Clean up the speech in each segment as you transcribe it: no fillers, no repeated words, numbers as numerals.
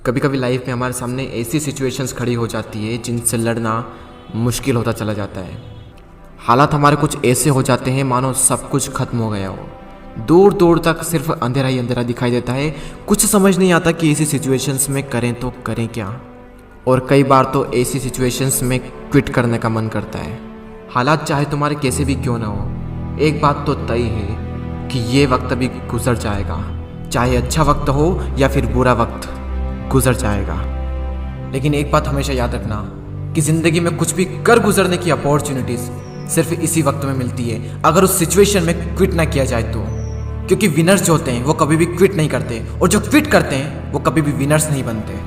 कभी कभी लाइफ में हमारे सामने ऐसी सिचुएशंस खड़ी हो जाती है जिनसे लड़ना मुश्किल होता चला जाता है। हालात हमारे कुछ ऐसे हो जाते हैं मानो सब कुछ खत्म हो गया हो। दूर दूर तक सिर्फ अंधेरा ही अंधेरा दिखाई देता है। कुछ समझ नहीं आता कि ऐसी सिचुएशंस में करें तो करें क्या। और कई बार तो ऐसी सिचुएशंस में क्विट करने का मन करता है। हालात चाहे तुम्हारे कैसे भी क्यों ना हो, एक बात तो तय है कि ये वक्त अभी गुजर जाएगा। चाहे अच्छा वक्त हो या फिर बुरा वक्त, गुजर जाएगा। लेकिन एक बात हमेशा याद रखना कि ज़िंदगी में कुछ भी कर गुजरने की अपॉर्चुनिटीज़ सिर्फ इसी वक्त में मिलती है, अगर उस सिचुएशन में क्विट ना किया जाए तो। क्योंकि विनर्स जो होते हैं वो कभी भी क्विट नहीं करते, और जो क्विट करते हैं वो कभी भी विनर्स नहीं बनते।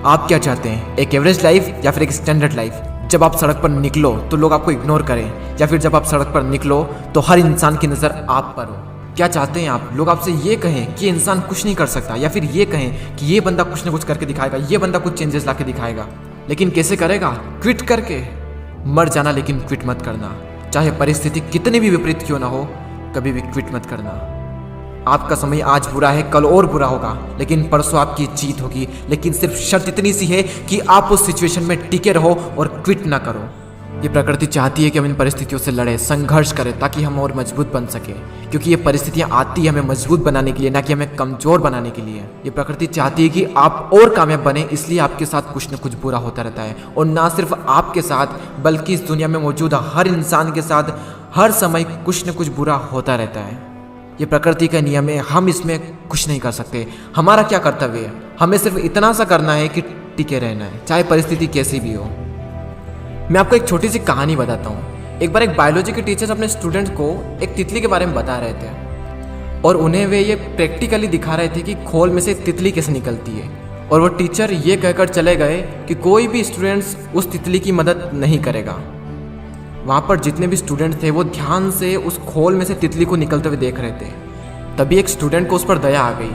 आप क्या चाहते हैं, एक एवरेज लाइफ या फिर एक स्टैंडर्ड लाइफ? जब आप सड़क पर निकलो तो लोग आपको इग्नोर करें, या फिर जब आप सड़क पर निकलो तो हर इंसान की नज़र आप पर हो? क्या चाहते हैं आप? लोग आपसे ये कहें कि ये इंसान कुछ नहीं कर सकता, या फिर ये कहें कि ये बंदा कुछ ना कुछ करके दिखाएगा, ये बंदा कुछ चेंजेस ला के दिखाएगा। लेकिन कैसे करेगा? क्विट करके। मर जाना, लेकिन क्विट मत करना। चाहे परिस्थिति कितनी भी विपरीत क्यों ना हो, कभी भी क्विट मत करना। आपका समय आज बुरा है, कल और बुरा होगा, लेकिन परसों आपकी जीत होगी। लेकिन सिर्फ शर्त इतनी सी है कि आप उस सिचुएशन में टिके रहो और क्विट ना करो। ये प्रकृति चाहती है कि हम इन परिस्थितियों से लड़ें, संघर्ष करें, ताकि हम और मजबूत बन सकें। क्योंकि ये परिस्थितियाँ आती है हमें मजबूत बनाने के लिए, ना कि हमें कमज़ोर बनाने के लिए। ये प्रकृति चाहती है कि आप और कामयाब बने, इसलिए आपके साथ कुछ न कुछ बुरा होता रहता है। और ना सिर्फ आपके साथ, बल्कि इस दुनिया में मौजूद हर इंसान के साथ हर समय कुछ न कुछ बुरा होता रहता है। ये प्रकृति का नियम है, हम इसमें कुछ नहीं कर सकते। हमारा क्या कर्तव्य है? हमें सिर्फ इतना सा करना है कि टिके रहना है, चाहे परिस्थिति कैसी भी हो। मैं आपको एक छोटी सी कहानी बताता हूँ। एक बार एक बायोलॉजी के टीचर अपने स्टूडेंट्स को एक तितली के बारे में बता रहे थे, और उन्हें वे ये प्रैक्टिकली दिखा रहे थे कि खोल में से तितली कैसे निकलती है। और वो टीचर ये कहकर चले गए कि कोई भी स्टूडेंट्स उस तितली की मदद नहीं करेगा। वहाँ पर जितने भी स्टूडेंट थे वो ध्यान से उस खोल में से तितली को निकलते हुए देख रहे थे। तभी एक स्टूडेंट को उस पर दया आ गई,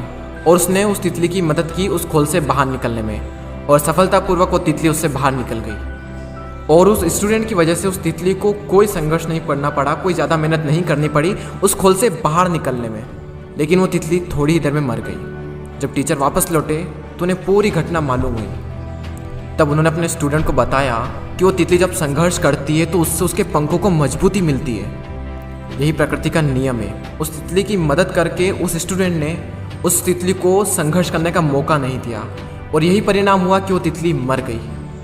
और उसने उस तितली की मदद की उस खोल से बाहर निकलने में, और सफलतापूर्वक वो तितली उससे बाहर निकल गई। और उस स्टूडेंट की वजह से उस तितली को कोई संघर्ष नहीं करना पड़ा, कोई ज़्यादा मेहनत नहीं करनी पड़ी उस खोल से बाहर निकलने में। लेकिन वो तितली थोड़ी ही देर में मर गई। जब टीचर वापस लौटे तो उन्हें पूरी घटना मालूम हुई। तब उन्होंने अपने स्टूडेंट को बताया कि वो तितली जब संघर्ष करती है तो उससे उसके पंखों को मजबूती मिलती है। यही प्रकृति का नियम है। उस तितली की मदद करके उस स्टूडेंट ने उस तितली को संघर्ष करने का मौका नहीं दिया, और यही परिणाम हुआ कि वो तितली मर गई।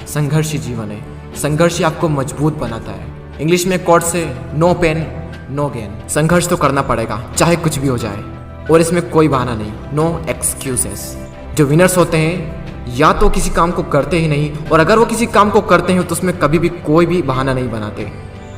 संघर्ष ही जीवन है, संघर्ष ही आपको मजबूत बनाता है। इंग्लिश में कोट से नो पेन नो गेन। संघर्ष तो करना पड़ेगा, चाहे कुछ भी हो जाए, और इसमें कोई बहाना नहीं, नो एक्सक्यूजेस। जो विनर्स होते हैं या तो किसी काम को करते ही नहीं, और अगर वो किसी काम को करते हैं तो उसमें कभी भी कोई भी बहाना नहीं बनाते।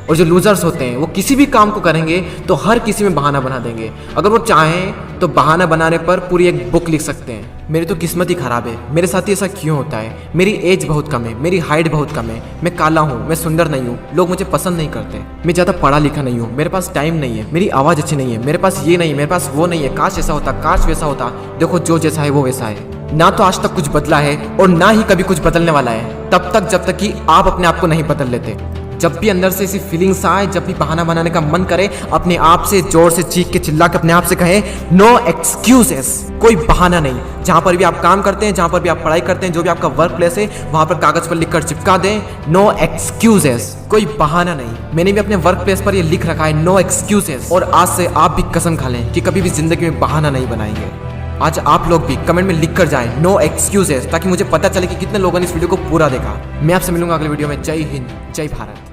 और जो लूजर्स होते हैं वो किसी भी काम को करेंगे तो हर किसी में बहाना बना देंगे। अगर वो चाहें तो बहाना बनाने पर पूरी एक बुक लिख सकते हैं। मेरी तो किस्मत ही खराब है, मेरे साथ ही ऐसा क्यों होता है, मेरी एज बहुत कम है, मेरी हाइट बहुत कम है, मैं काला हूँ, मैं सुंदर नहीं हूँ, लोग मुझे पसंद नहीं करते, मैं ज़्यादा पढ़ा लिखा नहीं हूँ, मेरे पास टाइम नहीं है, मेरी आवाज़ अच्छी नहीं है, मेरे पास ये नहीं है, मेरे पास वो नहीं है, काश ऐसा होता, काश वैसा होता। देखो, जो जैसा है वो वैसा है। ना तो आज तक कुछ बदला है और ना ही कभी कुछ बदलने वाला है, तब तक जब तक कि आप अपने आप को नहीं बदल लेते। जब भी अंदर से ऐसी फीलिंग्स आए, जब भी बहाना बनाने का मन करे, अपने आप से जोर से चीख के चिल्ला के अपने आप से कहें नो एक्सक्यूजेस। कोई बहाना नहीं। जहाँ पर भी आप काम करते हैं, जहाँ पर भी आप पढ़ाई करते हैं, जो भी आपका वर्क प्लेस है, वहाँ पर कागज पर लिखकर चिपका दें नो एक्सक्यूजेस। कोई बहाना नहीं। मैंने भी अपने वर्क प्लेस पर ये लिख रखा है नो एक्सक्यूजेस, और आज से आप भी कसम खा लें कि कभी भी जिंदगी में बहाना नहीं बनाएंगे। आज आप लोग भी कमेंट में लिख कर जाएं नो एक्सक्यूजेस, ताकि मुझे पता चले कि कितने लोगों ने इस वीडियो को पूरा देखा। मैं आपसे मिलूंगा अगले वीडियो में। जय हिंद, जय भारत।